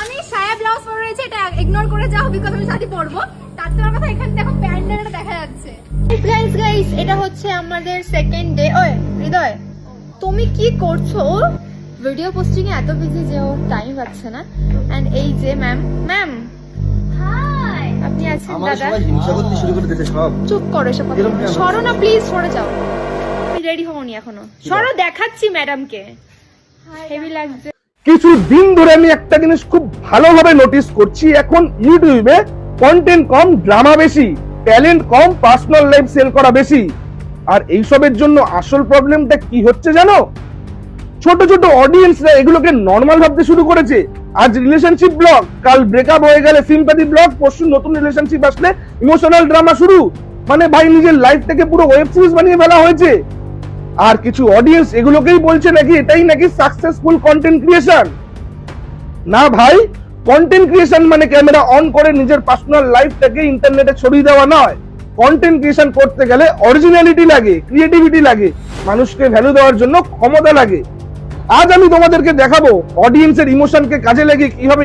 আমি সায়া ব্লাউজ পরে রয়েছে, এটা ইগনোর করে যাও বিকজ আমি শাড়ি পরবো। তার তোমার কথা এখানে দেখো প্যান্ডেলটা দেখা যাচ্ছে। গাইস এটা হচ্ছে আমাদের সেকেন্ড ডে। ওই হৃদয় তুমি কি করছো? ভিডিও পোস্টিং এ এত বিজি যে ওর টাইম পাচ্ছে না। এন্ড এই যে ম্যাম হাই, আপনি আছেন দাদা? সবাই হিংসা করতে শুরু করে দিতে সব। চুপ করো এসব কথা। সরো না প্লিজ, সরে যাও। তুমি রেডি হওনি এখনো? সরো, দেখাচ্ছি ম্যাডামকে। হেভি লাগছে। কিছু দিন ধরে আমি একটা জিনিস খুব ভালোভাবে নোটিস করছি, এখন ইউটিউবে কন্টেন্ট কম, ড্রামা বেশি, ট্যালেন্ট কম, পার্সোনাল লাইফ সেল করা বেশি। আর এইসবের জন্য আসল প্রবলেমটা কি হচ্ছে জানো? ছোট ছোট অডিয়েন্সরা এগুলোকে নর্মাল ভাবতে শুরু করেছে। আজ রিলেশনশিপ ব্লগ, কাল ব্রেকআপ হয়ে গেলে সিম্প্যাথি ব্লগ, পরশু নতুন রিলেশনশিপ আসলে ইমোশনাল ড্রামা শুরু। মানে ভাই নিজের লাইফ থেকে পুরো ওয়েব সিরিজ বানিয়ে ফেলা হয়েছে। আর কিছু অডিয়েন্স এগুলোকেই বলছে নাকি এটাই নাকি সাকসেসফুল কন্টেন্ট ক্রিয়েশন। না ভাই, কন্টেন্ট ক্রিয়েশন মানে ক্যামেরা অন করে নিজের পার্সোনাল লাইফটাকে ইন্টারনেটে ছড়িয়ে দেওয়া নয়। কন্টেন্ট ক্রিয়েশন করতে গেলে অরিজিনালিটি লাগে, ক্রিয়েটিভিটি লাগে, মানুষকে ভ্যালু দেওয়ার জন্য ক্ষমতা লাগে। আজ আমি তোমাদেরকে দেখাবো অডিয়েন্সের ইমোশনকে কাজে লাগিয়ে কিভাবে